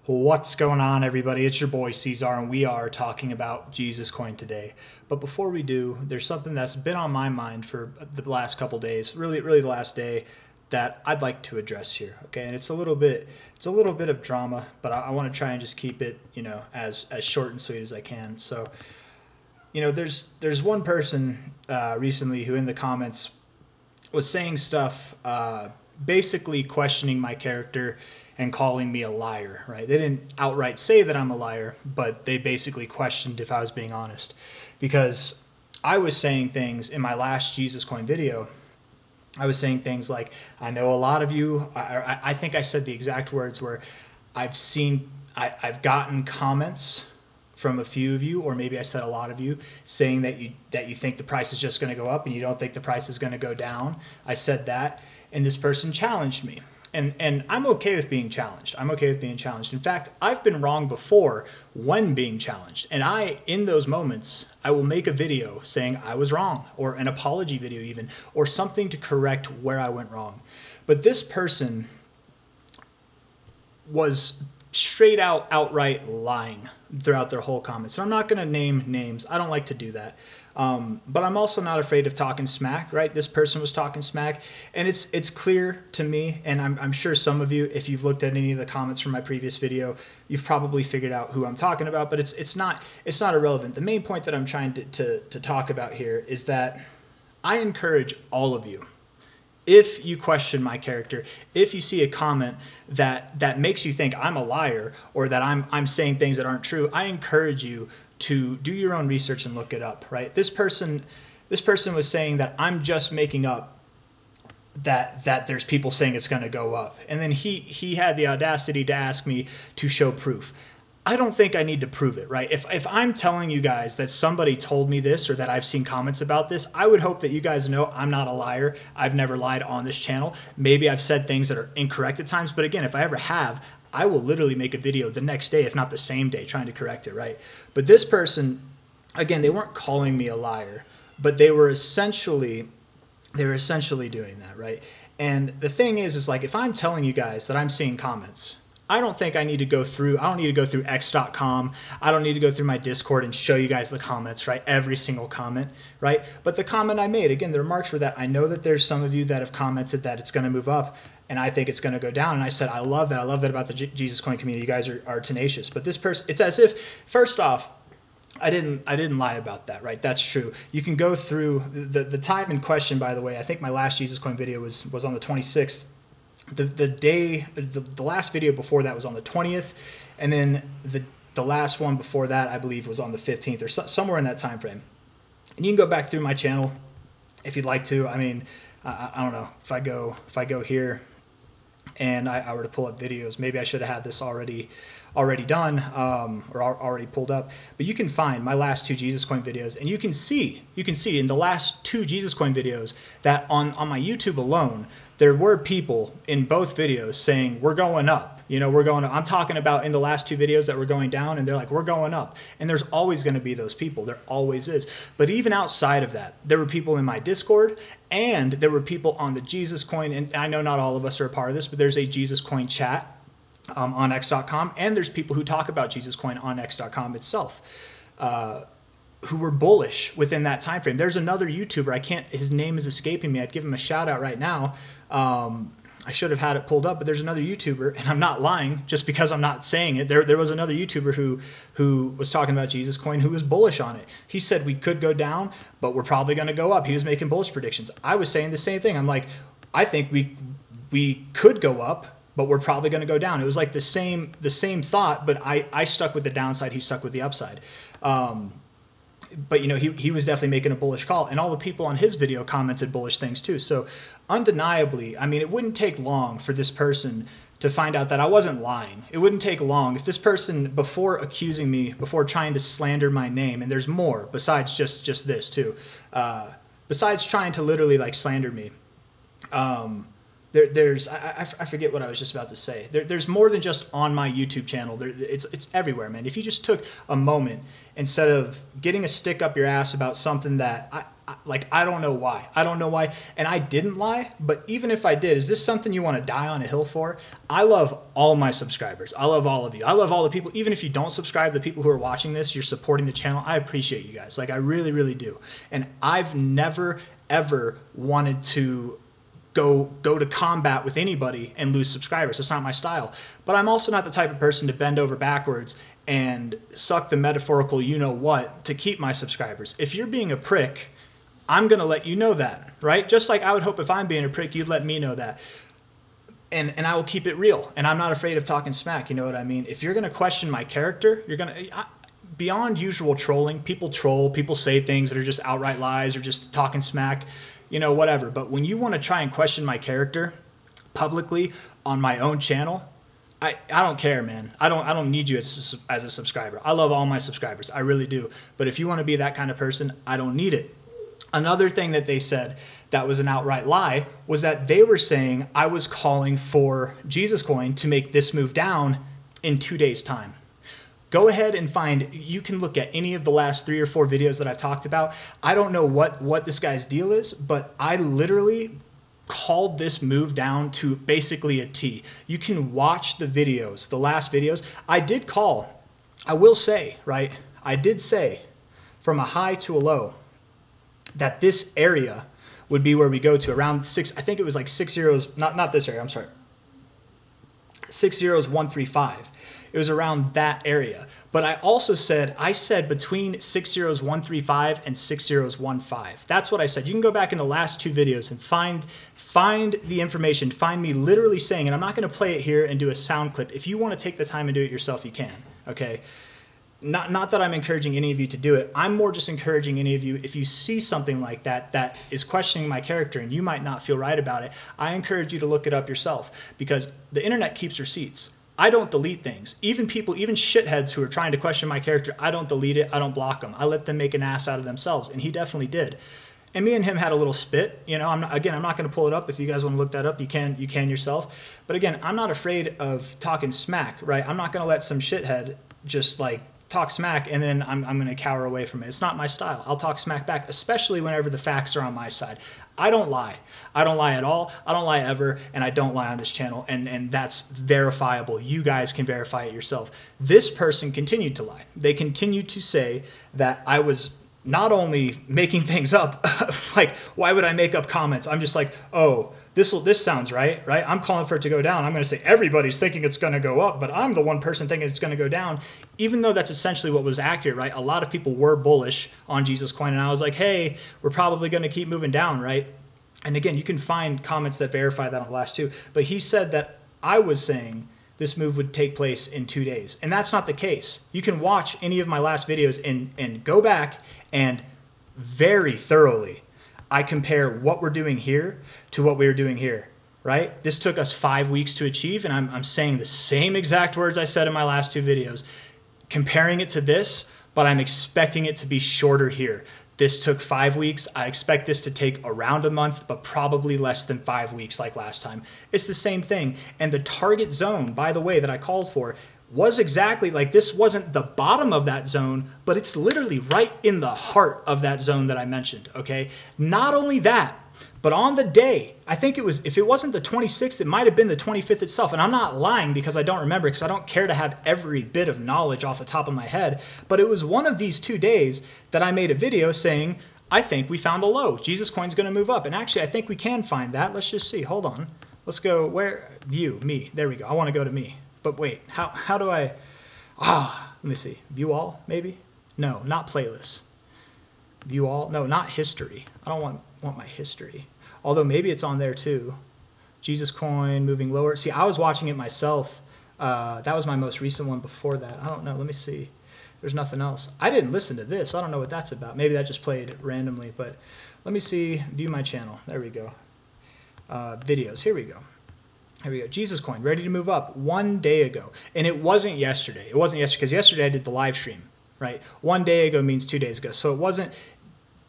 What's going on, everybody? It's your boy C-Zar, and we are talking about Jesus Coin today. But before we do, there's something that's been on my mind for the last couple days, really the last day, that I'd like to address here. Okay, and it's a little bit of drama, but I want to try and just keep it, as short and sweet as I can. So, there's one person recently who in the comments was saying stuff, basically questioning my character and calling me a liar, right? They didn't outright say that I'm a liar, but they basically questioned if I was being honest. Because I was saying things in my last Jesus Coin video. I was saying things like, I know a lot of you, I think I said the exact words where I've gotten comments from a few of you, or maybe I said a lot of you, saying that you think the price is just going to go up and you don't think the price is going to go down. I said that, and this person challenged me. And I'm okay with being challenged. I'm okay with being challenged. In fact, I've been wrong before when being challenged. And in those moments, I will make a video saying I was wrong, or an apology video even, or something to correct where I went wrong. But this person was straight outright lying throughout their whole comments. So I'm not going to name names. I don't like to do that. But I'm also not afraid of talking smack, right? This person was talking smack, and it's clear to me, and I'm sure some of you, if you've looked at any of the comments from my previous video, you've probably figured out who I'm talking about, but it's not irrelevant. The main point that I'm trying to talk about here is that I encourage all of you, if you question my character, if you see a comment that makes you think I'm a liar or that I'm saying things that aren't true, I encourage you to do your own research and look it up, right? This person was saying that I'm just making up that there's people saying it's going to go up. And then he had the audacity to ask me to show proof. I don't think I need to prove it, right? If I'm telling you guys that somebody told me this or that I've seen comments about this, I would hope that you guys know I'm not a liar. I've never lied on this channel. Maybe I've said things that are incorrect at times, but again, if I ever have, I will literally make a video the next day, if not the same day, trying to correct it, right? But this person, again, they weren't calling me a liar, but they were essentially doing that, right? And the thing is like, if I'm telling you guys that I'm seeing comments, I don't think I need to go through, x.com. I don't need to go through my Discord and show you guys the comments, right? Every single comment, right? But the comment I made, again, the remarks were that I know that there's some of you that have commented that it's going to move up, and I think it's going to go down. And I said, I love that. I love that about the Jesus Coin community. You guys are tenacious. But this person, it's as if, first off, I didn't lie about that, right? That's true. You can go through the time in question, by the way. I think my last Jesus Coin video was on the 26th. The last video before that was on the 20th, and then the last one before that, I believe, was on the 15th, or somewhere in that time frame. And you can go back through my channel if you'd like to. I mean, I don't know, if I go here and I were to pull up videos, maybe I should have had this already done, or already pulled up. But you can find my last two Jesus Coin videos, and you can see in the last two Jesus Coin videos that on my YouTube alone, there were people in both videos saying we're going up. We're going up. I'm talking about in the last two videos that we're going down, and they're like, we're going up. And there's always going to be those people. There always is. But even outside of that, there were people in my Discord, and there were people on the Jesus Coin. And I know not all of us are a part of this, but there's a Jesus Coin chat on x.com, and there's people who talk about Jesus Coin on x.com itself, who were bullish within that time frame. There's another YouTuber, his name is escaping me. I'd give him a shout out right now. I should have had it pulled up, but there's another YouTuber, and I'm not lying just because I'm not saying it. There was another YouTuber who was talking about Jesus Coin who was bullish on it. He said we could go down, but we're probably going to go up. He was making bullish predictions. I was saying the same thing. I'm like, I think we could go up, but we're probably going to go down. It was like the same thought, but I stuck with the downside. He stuck with the upside. But he was definitely making a bullish call, and all the people on his video commented bullish things too. So undeniably, I mean, it wouldn't take long for this person to find out that I wasn't lying. It wouldn't take long if this person, before accusing me, before trying to slander my name, and there's more besides just this too, besides trying to literally like slander me, I forget what I was just about to say. There's more than just on my YouTube channel. It's everywhere, man. If you just took a moment instead of getting a stick up your ass about something that I don't know why. I don't know why. And I didn't lie, but even if I did, is this something you want to die on a hill for? I love all my subscribers. I love all of you. I love all the people. Even if you don't subscribe, the people who are watching this, you're supporting the channel. I appreciate you guys. Like, I really, really do. And I've never, ever wanted to go to combat with anybody and lose subscribers. That's not my style. But I'm also not the type of person to bend over backwards and suck the metaphorical you know what to keep my subscribers. If you're being a prick, I'm going to let you know that, right? Just like I would hope if I'm being a prick, you'd let me know that. And I will keep it real. And I'm not afraid of talking smack, you know what I mean? If you're going to question my character, you're going to... Beyond usual trolling, people troll, people say things that are just outright lies or just talking smack, you know, whatever. But when you want to try and question my character publicly on my own channel, I don't care, man. I don't need you as a subscriber. I love all my subscribers. I really do. But if you want to be that kind of person, I don't need it. Another thing that they said that was an outright lie was that they were saying I was calling for Jesus Coin to make this move down in 2 days' time. Go ahead and find, you can look at any of the last 3 or 4 videos that I've talked about. I don't know what this guy's deal is, but I literally called this move down to basically a T. You can watch the videos, the last videos. I did call, I will say, right? I did say from a high to a low that this area would be where we go to around 6, I think it was like 6 zeros, not this area, I'm sorry. 60135. It was around that area. But I also said, between 60135 and 6015. That's what I said. You can go back in the last 2 videos and find the information, find me literally saying, and I'm not going to play it here and do a sound clip. If you want to take the time and do it yourself, you can, okay? Not that I'm encouraging any of you to do it. I'm more just encouraging any of you, if you see something like that that is questioning my character and you might not feel right about it, I encourage you to look it up yourself, because the internet keeps receipts. I don't delete things. Even shitheads who are trying to question my character, I don't delete it. I don't block them. I let them make an ass out of themselves, and he definitely did. And me and him had a little spit. You know, I'm not going to pull it up. If you guys want to look that up, you can yourself. But again, I'm not afraid of talking smack, right? I'm not going to let some shithead just like talk smack and then I'm going to cower away from it. It's not my style. I'll talk smack back, especially whenever the facts are on my side. I don't lie. I don't lie at all. I don't lie ever, and I don't lie on this channel, and that's verifiable. You guys can verify it yourself. This person continued to lie. They continued to say that I was not only making things up, like, why would I make up comments? I'm just like, oh, this sounds right? I'm calling for it to go down. I'm going to say everybody's thinking it's going to go up, but I'm the one person thinking it's going to go down, even though that's essentially what was accurate, right? A lot of people were bullish on Jesus Coin, and I was like, hey, we're probably going to keep moving down, right? And again, you can find comments that verify that on the last 2, but he said that I was saying this move would take place in 2 days, and that's not the case. You can watch any of my last videos and go back and very thoroughly I compare what we're doing here to what we were doing here, right? This took us 5 weeks to achieve, and I'm saying the same exact words I said in my last 2 videos, comparing it to this, but I'm expecting it to be shorter here. This took 5 weeks. I expect this to take around a month, but probably less than 5 weeks like last time. It's the same thing. And the target zone, by the way, that I called for was exactly like, this wasn't the bottom of that zone, but it's literally right in the heart of that zone that I mentioned, okay? Not only that, but on the day, I think it was, if it wasn't the 26th, it might have been the 25th itself. And I'm not lying because I don't remember, because I don't care to have every bit of knowledge off the top of my head. But it was one of these 2 days that I made a video saying, I think we found the low. Jesus Coin's going to move up. And actually, I think we can find that. Let's just see. Hold on. Let's go where? View, me. There we go. I want to go to me. But wait, how do I, let me see. View all, maybe? No, not playlists. View all, no, not history. I don't want my history. Although maybe it's on there too. Jesus Coin moving lower. See, I was watching it myself. That was my most recent one before that. I don't know, let me see. There's nothing else. I didn't listen to this. I don't know what that's about. Maybe that just played randomly, but let me see, view my channel. There we go. Videos, here we go. Here we go. Jesus Coin, ready to move up 1 day ago. And it wasn't yesterday. It wasn't yesterday, because yesterday I did the live stream, right? 1 day ago means 2 days ago. So it wasn't,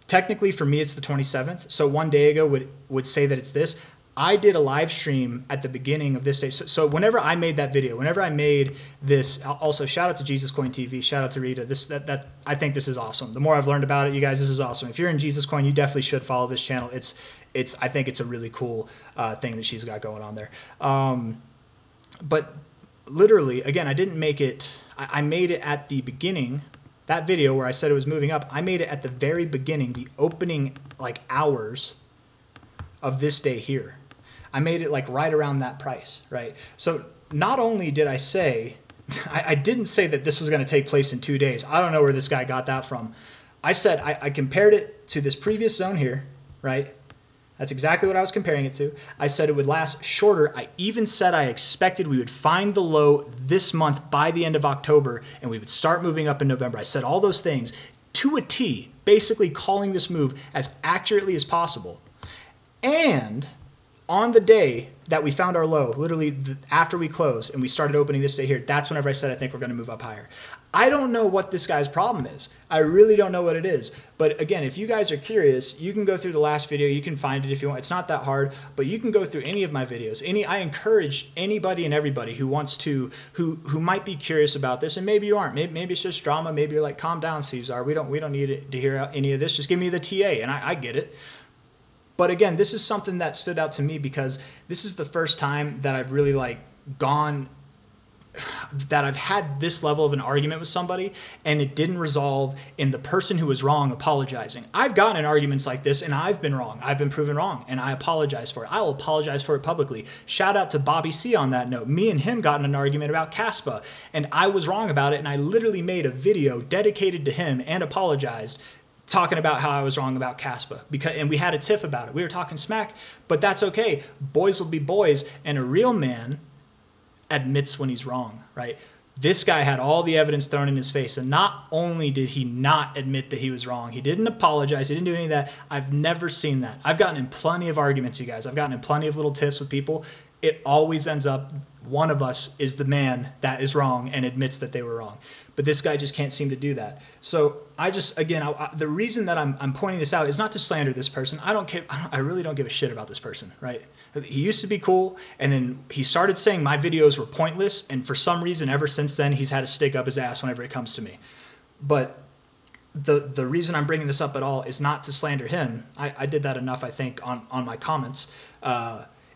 technically for me it's the 27th. So 1 day ago would say that it's this. I did a live stream at the beginning of this day. So whenever I made that video, whenever I made this, also shout out to Jesus Coin TV, shout out to Rita. That I think this is awesome. The more I've learned about it, you guys, this is awesome. If you're in Jesus Coin, you definitely should follow this channel. I think it's a really cool thing that she's got going on there. But literally, again, I didn't make it. I made it at the beginning. That video where I said it was moving up, I made it at the very beginning, the opening like hours of this day here. I made it like right around that price, right? So not only did I say, I didn't say that this was going to take place in 2 days. I don't know where this guy got that from. I said I compared it to this previous zone here, right? That's exactly what I was comparing it to. I said it would last shorter. I even said I expected we would find the low this month by the end of October and we would start moving up in November. I said all those things to a T, basically calling this move as accurately as possible. And on the day that we found our low, literally after we closed and we started opening this day here, that's whenever I said I think we're going to move up higher. I don't know what this guy's problem is. I really don't know what it is. But again, if you guys are curious, you can go through the last video. You can find it if you want. It's not that hard, but you can go through any of my videos. I encourage anybody and everybody who wants to, who might be curious about this, and maybe you aren't. Maybe it's just drama. Maybe you're like, calm down, C-Zar. We don't need to hear any of this. Just give me the TA, and I get it. But again, this is something that stood out to me because this is the first time that I've really that I've had this level of an argument with somebody and it didn't resolve in the person who was wrong apologizing. I've gotten in arguments like this and I've been wrong. I've been proven wrong and I apologize for it. I will apologize for it publicly. Shout out to Bobby C on that note. Me and him got in an argument about Caspa and I was wrong about it and I literally made a video dedicated to him and apologized, talking about how I was wrong about Caspa, and we had a tiff about it. We were talking smack, but that's okay. Boys will be boys, and a real man admits when he's wrong, right? This guy had all the evidence thrown in his face, and not only did he not admit that he was wrong, he didn't apologize, he didn't do any of that. I've never seen that. I've gotten in plenty of arguments, you guys. I've gotten in plenty of little tiffs with people. It always ends up one of us is the man that is wrong and admits that they were wrong. But this guy just can't seem to do that. So I just, again, the reason that I'm pointing this out is not to slander this person. I don't care. I really don't give a shit about this person, right? He used to be cool, and then he started saying my videos were pointless, and for some reason, ever since then, he's had a stick up his ass whenever it comes to me. But the reason I'm bringing this up at all is not to slander him. I did that enough, I think, on my comments.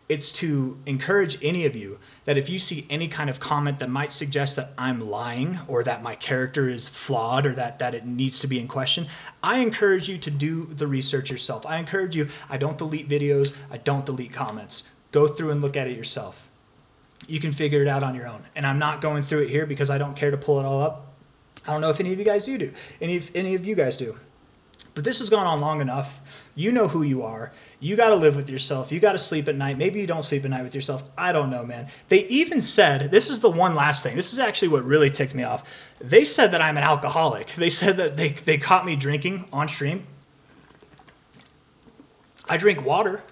It's to encourage any of you that if you see any kind of comment that might suggest that I'm lying or that my character is flawed or that it needs to be in question, I encourage you to do the research yourself. I encourage you, I don't delete videos, I don't delete comments. Go through and look at it yourself. You can figure it out on your own. And I'm not going through it here because I don't care to pull it all up. I don't know if any of you guys do. Any of you guys do. But this has gone on long enough. You know who you are. You got to live with yourself. You got to sleep at night. Maybe you don't sleep at night with yourself. I don't know, man. They even said, this is the one last thing. This is actually what really ticked me off. They said that I'm an alcoholic. They said that they caught me drinking on stream. I drink water.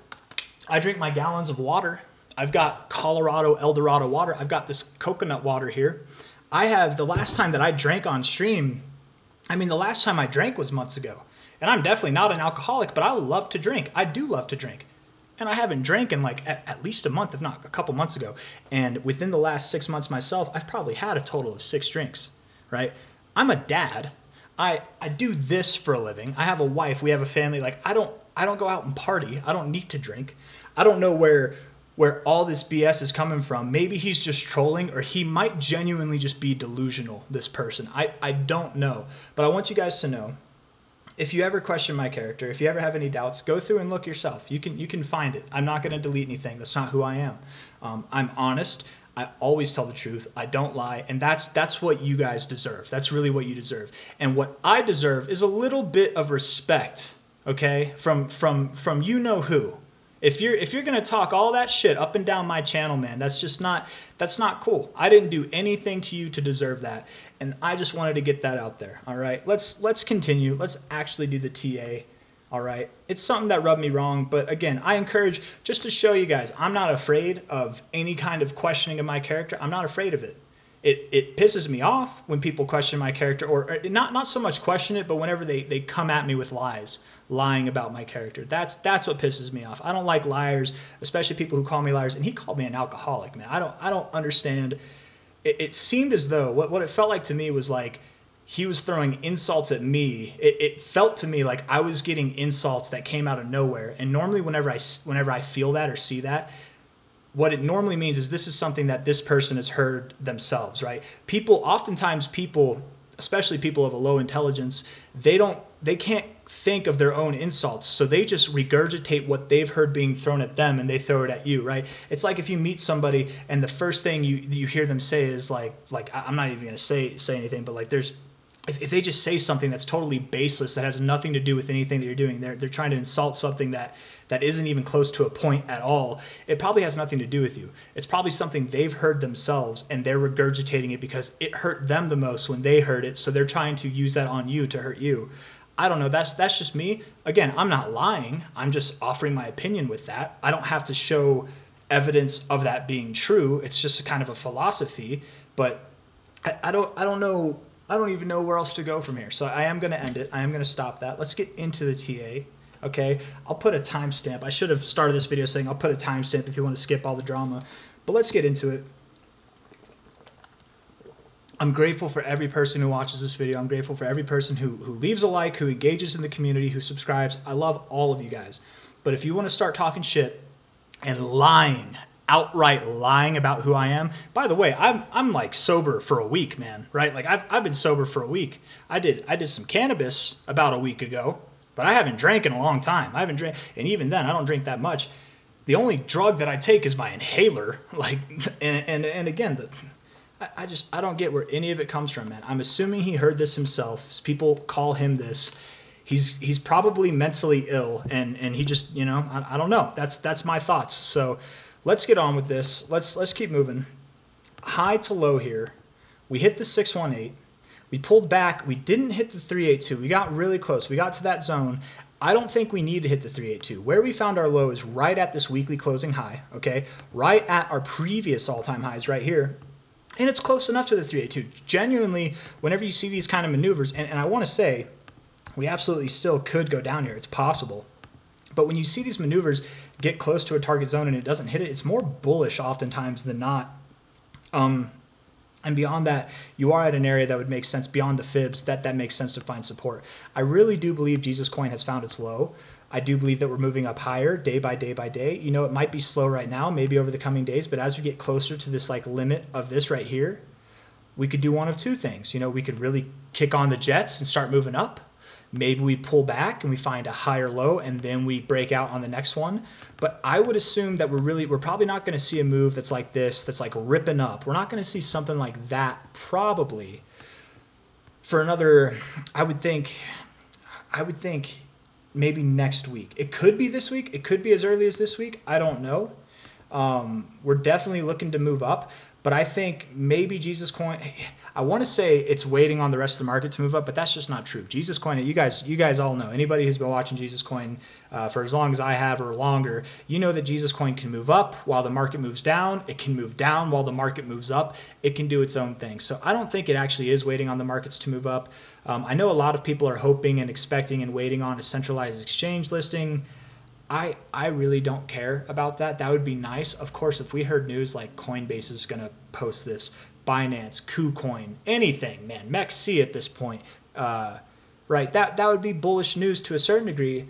I drink my gallons of water. I've got Colorado El Dorado water. I've got this coconut water here. I have, the last time that I drank on stream, the last time I drank was months ago. And I'm definitely not an alcoholic, but I love to drink. I do love to drink. And I haven't drank in like at least a month, if not a couple months ago. And within the last 6 months myself, I've probably had a total of 6 drinks, right? I'm a dad. I do this for a living. I have a wife. We have a family. Like I don't go out and party. I don't need to drink. I don't know where all this BS is coming from. Maybe he's just trolling, or he might genuinely just be delusional, this person. I don't know. But I want you guys to know, if you ever question my character, if you ever have any doubts, go through and look yourself. You can find it. I'm not going to delete anything. That's not who I am. I'm honest. I always tell the truth. I don't lie. And that's what you guys deserve. That's really what you deserve. And what I deserve is a little bit of respect, okay, from you know who. If you're gonna talk all that shit up and down my channel, man, that's not cool. I didn't do anything to you to deserve that, and I just wanted to get that out there. All right, let's continue. Let's actually do the TA. All right, it's something that rubbed me wrong, but again, I encourage, just to show you guys, I'm not afraid of any kind of questioning of my character. I'm not afraid of it. It pisses me off when people question my character, or not so much question it, but whenever they come at me with lies, lying about my character. That's what pisses me off. I don't like liars, especially people who call me liars. And he called me an alcoholic, man. I don't understand. It seemed as though what it felt like to me was like he was throwing insults at me. It felt to me like I was getting insults that came out of nowhere. And normally whenever I feel that or see that, what it normally means is this is something that this person has heard themselves, right? Oftentimes people, especially people of a low intelligence, they can't think of their own insults. So they just regurgitate what they've heard being thrown at them and they throw it at you, right? It's like if you meet somebody and the first thing you hear them say is like I'm not even going to say anything, but like if they just say something that's totally baseless, that has nothing to do with anything that you're doing, they're trying to insult something that isn't even close to a point at all, it probably has nothing to do with you. It's probably something they've heard themselves and they're regurgitating it because it hurt them the most when they heard it, so they're trying to use that on you to hurt you. I don't know, that's just me. Again, I'm not lying, I'm just offering my opinion with that. I don't have to show evidence of that being true. It's just a kind of a philosophy, but I don't know. I don't even know where else to go from here. So I am going to end it. I am going to stop that. Let's get into the TA. Okay. I'll put a timestamp. I should have started this video saying I'll put a timestamp if you want to skip all the drama, but let's get into it. I'm grateful for every person who watches this video. I'm grateful for every person who leaves a like, who engages in the community, who subscribes. I love all of you guys. But if you want to start talking shit and lying, outright lying about who I am. By the way, I'm like sober for a week, man, right? Like I've been sober for a week. I did some cannabis about a week ago, but I haven't drank in a long time. I haven't drank, and even then I don't drink that much. The only drug that I take is my inhaler. Like, and again, I don't get where any of it comes from, man. I'm assuming he heard this himself. People call him this. He's probably mentally ill, and he just, I don't know. That's my thoughts. So let's get on with this. Let's keep moving. High to low here. We hit the 618. We pulled back. We didn't hit the 382. We got really close. We got to that zone. I don't think we need to hit the 382. Where we found our low is right at this weekly closing high, okay? Right at our previous all-time highs right here. And it's close enough to the 382. Genuinely, whenever you see these kind of maneuvers, and I want to say, we absolutely still could go down here. It's possible. But when you see these maneuvers get close to a target zone and it doesn't hit it, it's more bullish oftentimes than not. And beyond that, you are at an area that would make sense beyond the fibs, that makes sense to find support. I really do believe Jesus Coin has found its low. I do believe that we're moving up higher day by day by day. It might be slow right now, maybe over the coming days, but as we get closer to this like limit of this right here, we could do one of two things. We could really kick on the jets and start moving up. Maybe we pull back and we find a higher low and then we break out on the next one. But I would assume that we're probably not going to see a move that's like this, that's like ripping up. We're not going to see something like that probably for another, I would think maybe next week. It could be this week. It could be as early as this week. I don't know. We're definitely looking to move up. But I think maybe Jesus Coin, I want to say it's waiting on the rest of the market to move up, but that's just not true. Jesus Coin, you guys all know, anybody who's been watching Jesus Coin for as long as I have or longer, you know that Jesus Coin can move up while the market moves down. It can move down while the market moves up. It can do its own thing. So I don't think it actually is waiting on the markets to move up. I know a lot of people are hoping and expecting and waiting on a centralized exchange listing. I really don't care about that. That would be nice. Of course, if we heard news like Coinbase is going to post this, Binance, KuCoin, anything, man, MEXC at this point, right? That would be bullish news to a certain degree.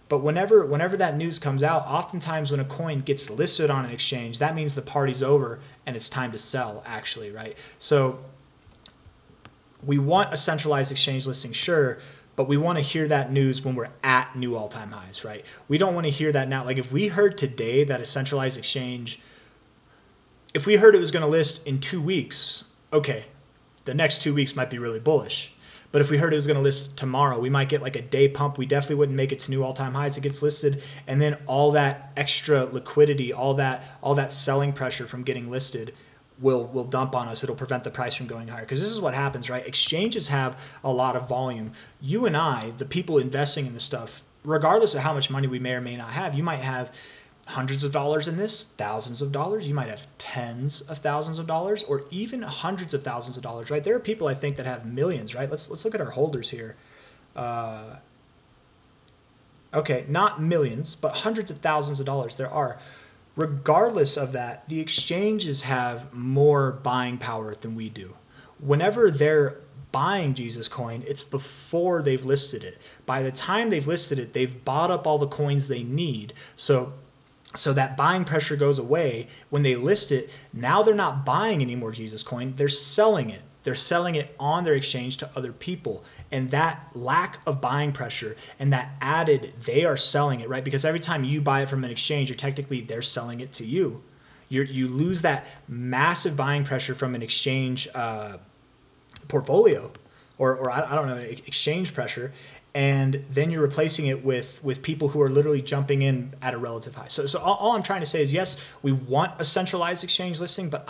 But whenever that news comes out, oftentimes when a coin gets listed on an exchange, that means the party's over and it's time to sell, actually, right? So we want a centralized exchange listing, sure, but we want to hear that news when we're at new all-time highs, right? We don't want to hear that now. Like if we heard today that a centralized exchange, if we heard it was going to list in 2 weeks, okay, the next 2 weeks might be really bullish. But if we heard it was going to list tomorrow, we might get like a day pump. We definitely wouldn't make it to new all-time highs. It gets listed, and then all that extra liquidity, all that selling pressure from getting listed will dump on us. It'll prevent the price from going higher. Because this is what happens, right? Exchanges have a lot of volume. You and I, the people investing in this stuff, regardless of how much money we may or may not have, you might have hundreds of dollars in this, thousands of dollars. You might have tens of thousands of dollars, or even hundreds of thousands of dollars, right? There are people I think that have millions, right? Let's look at our holders here. Okay, not millions, but hundreds of thousands of dollars there are. Regardless of that, the exchanges have more buying power than we do. Whenever they're buying Jesus coin, it's before they've listed it. By the time they've listed it, they've bought up all the coins they need. So that buying pressure goes away. When they list it, now they're not buying any more Jesus coin, they're selling it. They're selling it on their exchange to other people. And that lack of buying pressure and that added, they are selling it, right? Because every time you buy it from an exchange, they're selling it to you. You lose that massive buying pressure from an exchange portfolio or I don't know, exchange pressure. And then you're replacing it with people who are literally jumping in at a relative high. So all I'm trying to say is, yes, we want a centralized exchange listing, but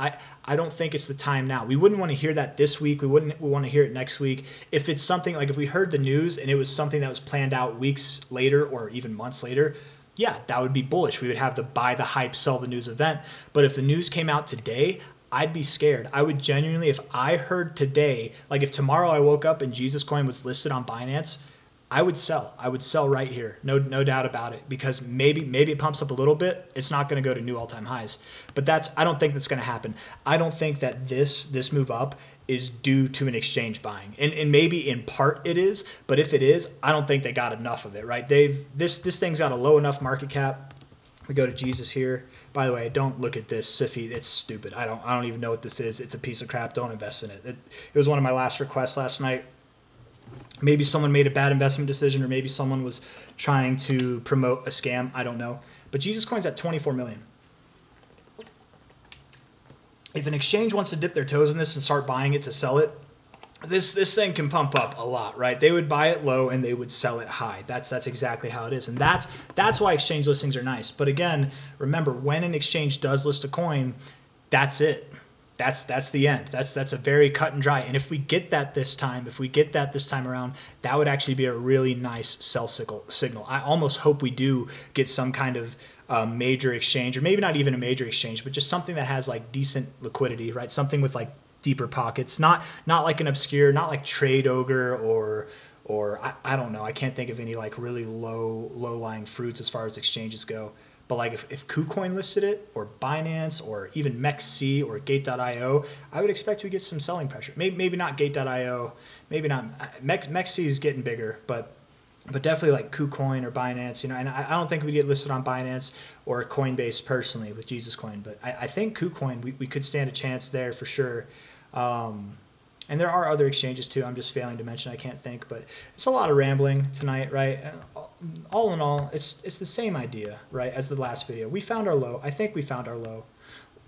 I don't think it's the time now. We wouldn't want to hear that this week. We want to hear it next week. If it's something like, if we heard the news and it was something that was planned out weeks later or even months later, yeah, that would be bullish. We would have the buy the hype, sell the news event. But if the news came out today, I'd be scared. I would genuinely, if I heard today, like if tomorrow I woke up and Jesus coin was listed on Binance, I would sell. I would sell right here. No doubt about it, because maybe it pumps up a little bit. It's not going to go to new all-time highs. But I don't think that's going to happen. I don't think that this move up is due to an exchange buying. And maybe in part it is, but if it is, I don't think they got enough of it, right? This thing's got a low enough market cap. We go to Jesus here. By the way, don't look at this SIFI. It's stupid. I don't even know what this is. It's a piece of crap. Don't invest in it. It was one of my last requests last night. Maybe someone made a bad investment decision, or maybe someone was trying to promote a scam. I don't know. But Jesus coin's at 24 million. If an exchange wants to dip their toes in this and start buying it to sell it, this thing can pump up a lot, right? They would buy it low and they would sell it high. That's exactly how it is. And that's why exchange listings are nice. But again, remember, when an exchange does list a coin, that's it. That's the end. That's a very cut and dry. And if we get that this time around, that would actually be a really nice sell signal. I almost hope we do get some kind of major exchange, or maybe not even a major exchange, but just something that has like decent liquidity, right? Something with like deeper pockets, not like an obscure, not like Trade Ogre or I don't know. I can't think of any like really low lying fruits as far as exchanges go. But like if KuCoin listed it, or Binance, or even MEXC or Gate.io, I would expect we get some selling pressure. Maybe not Gate.io, maybe not MEXC is getting bigger, but definitely like KuCoin or Binance, you know. And I don't think we get listed on Binance or Coinbase personally with Jesus Coin, but I think KuCoin we could stand a chance there for sure. And there are other exchanges too. I'm just failing to mention. I can't think, but it's a lot of rambling tonight, right? All in all, it's the same idea, right, as the last video. We found our low. I think we found our low.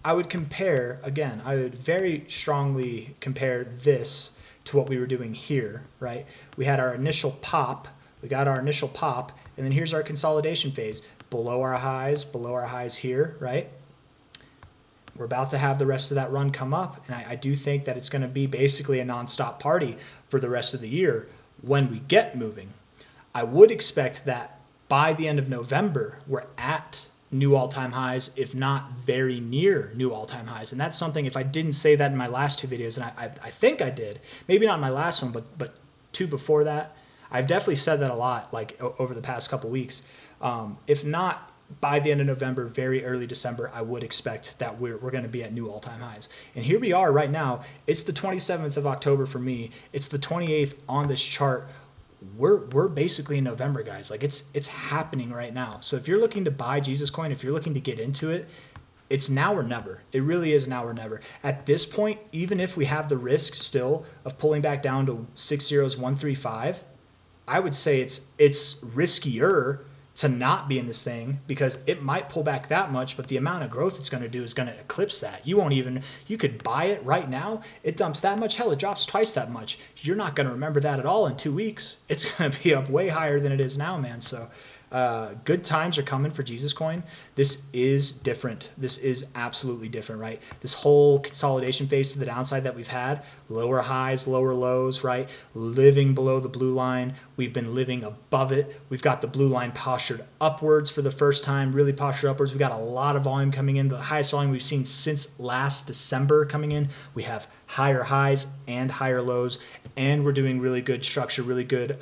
I would compare, again, I would very strongly compare this to what we were doing here, right? We had our initial pop. We got our initial pop, and then here's our consolidation phase. Below our highs here, right? We're about to have the rest of that run come up, and I do think that it's going to be basically a nonstop party for the rest of the year when we get moving. I would expect that by the end of November, we're at new all-time highs, if not very near new all-time highs. And that's something, if I didn't say that in my last two videos, and I think I did, maybe not in my last one, but two before that, I've definitely said that a lot, like over the past couple weeks. If not by the end of November, very early December, I would expect that we're going to be at new all-time highs. And here we are right now. It's the 27th of October for me. It's the 28th on this chart. We're basically in November, guys. Like it's happening right now. So if you're looking to buy Jesus Coin, if you're looking to get into it, it's now or never. It really is now or never. At this point, even if we have the risk still of pulling back down to 60135, I would say it's riskier to not be in this thing, because it might pull back that much, but the amount of growth it's going to do is going to eclipse that. You could buy it right now. It dumps that much. Hell, it drops twice that much. You're not going to remember that at all in 2 weeks. It's going to be up way higher than it is now, man. So Good times are coming for Jesus Coin. This is different. This is absolutely different, right? This whole consolidation phase to the downside that we've had, lower highs, lower lows, right? Living below the blue line. We've been living above it. We've got the blue line postured upwards for the first time, really postured upwards. We've got a lot of volume coming in, the highest volume we've seen since last December coming in. We have higher highs and higher lows, and we're doing really good structure, really good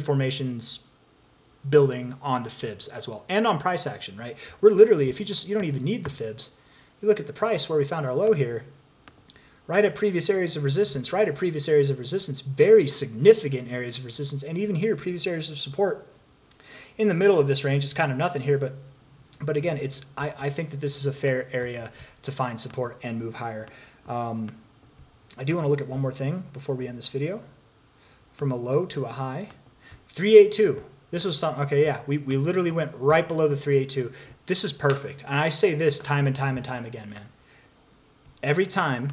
formations building on the fibs as well and on price action, right? We're literally, if you don't even need the fibs, you look at the price where we found our low here, right at previous areas of resistance, very significant areas of resistance, and even here, previous areas of support. In the middle of this range, it's kind of nothing here, but again, I think that this is a fair area to find support and move higher. I do want to look at one more thing before we end this video. From a low to a high, 382. This was something, okay, yeah, we literally went right below the 382. This is perfect. And I say this time and time and time again, man. Every time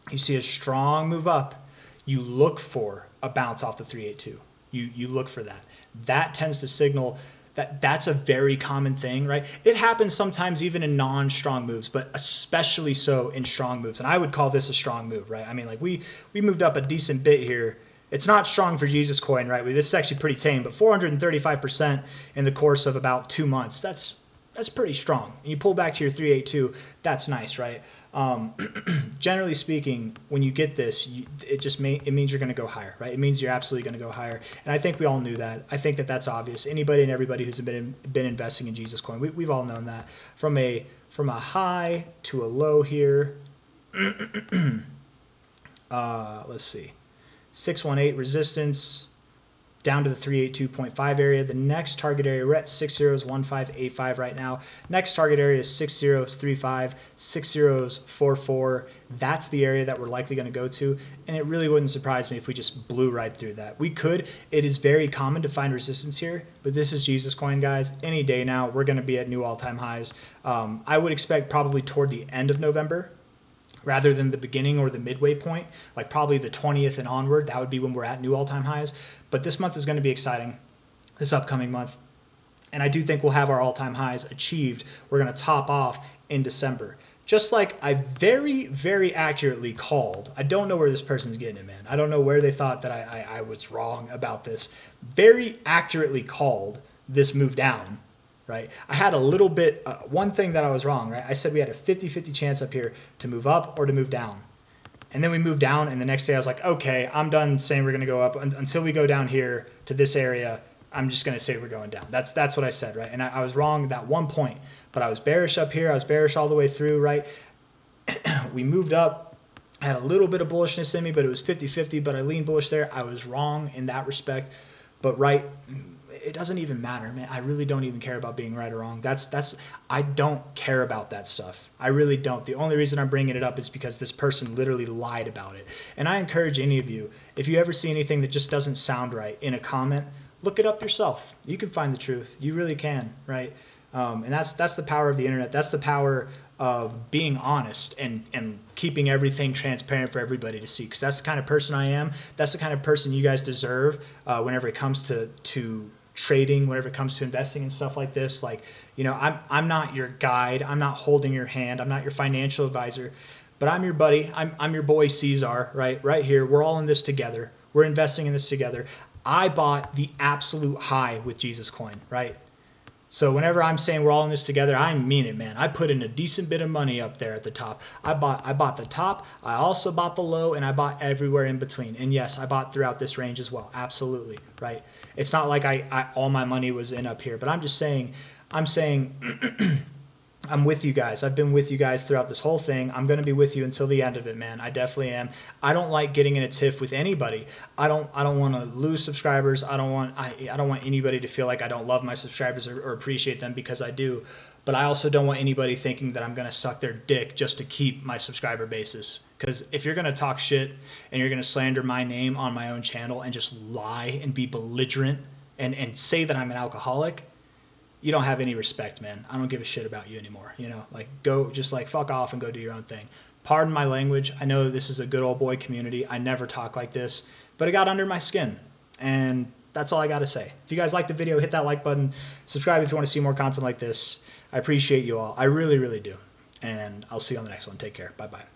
you see a strong move up, you look for a bounce off the 382. You look for that. That tends to signal that's a very common thing, right? It happens sometimes even in non-strong moves, but especially so in strong moves. And I would call this a strong move, right? I mean, like we moved up a decent bit here. It's not strong for Jesus Coin, right? This is actually pretty tame, but 435% in the course of about 2 months. That's pretty strong. And you pull back to your 382, that's nice, right? Generally speaking, when you get this, it means you're going to go higher, right? It means you're absolutely going to go higher. And I think we all knew that. I think that's obvious. Anybody and everybody who's been investing in Jesus Coin, we've all known that. From a high to a low here, let's see. 618 resistance down to the 382.5 area. The next target area, we're at 601585 right now. Next target area is 6035, 6044. That's the area that we're likely going to go to, and it really wouldn't surprise me if we just blew right through that. We could. It is very common to find resistance here, but this is Jesus Coin, guys. Any day now, we're going to be at new all-time highs. I would expect probably toward the end of November, rather than the beginning or the midway point, like probably the 20th and onward. That would be when we're at new all-time highs. But this month is going to be exciting, this upcoming month. And I do think we'll have our all-time highs achieved. We're going to top off in December. Just like I very, very accurately called. I don't know where this person's getting it, man. I don't know where they thought that I was wrong about this. Very accurately called this move down. Right? I had a little bit, one thing that I was wrong, right? I said we had a 50-50 chance up here to move up or to move down. And then we moved down, and the next day I was like, okay, I'm done saying we're going to go up until we go down here to this area. I'm just going to say we're going down. That's what I said, right? And I was wrong at that one point, but I was bearish up here. I was bearish all the way through, right? We moved up. I had a little bit of bullishness in me, but it was 50-50, but I leaned bullish there. I was wrong in that respect, but right, it doesn't even matter, man. I really don't even care about being right or wrong. I don't care about that stuff. I really don't. The only reason I'm bringing it up is because this person literally lied about it. And I encourage any of you, if you ever see anything that just doesn't sound right in a comment, look it up yourself. You can find the truth. You really can, right? And that's the power of the internet. That's the power of being honest and keeping everything transparent for everybody to see, because that's the kind of person I am. That's the kind of person you guys deserve whenever it comes to trading, whenever it comes to investing and stuff like this. Like, you know, I'm not your guide. I'm not holding your hand. I'm not your financial advisor, but I'm your buddy. I'm your boy C-Zar, right here. We're all in this together. We're investing in this together. I bought the absolute high with Jesus Coin, right? So whenever I'm saying we're all in this together, I mean it, man. I put in a decent bit of money up there at the top. I bought the top. I also bought the low, and I bought everywhere in between. And yes, I bought throughout this range as well. Absolutely, right? It's not like I all my money was in up here, but I'm saying I'm with you guys. I've been with you guys throughout this whole thing. I'm going to be with you until the end of it, man. I definitely am. I don't like getting in a tiff with anybody. I don't want to lose subscribers. I don't want anybody to feel like I don't love my subscribers or appreciate them, because I do. But I also don't want anybody thinking that I'm going to suck their dick just to keep my subscriber basis. Because if you're going to talk shit and you're going to slander my name on my own channel and just lie and be belligerent and say that I'm an alcoholic, you don't have any respect, man. I don't give a shit about you anymore. You know, like, go, just like fuck off and go do your own thing. Pardon my language. I know this is a good old boy community. I never talk like this, but it got under my skin. And That's all I got to say. If you guys like the video, hit that like button. Subscribe if you want to see more content like this. I appreciate you all. I really, really do. And I'll see you on the next one. Take care. Bye-bye.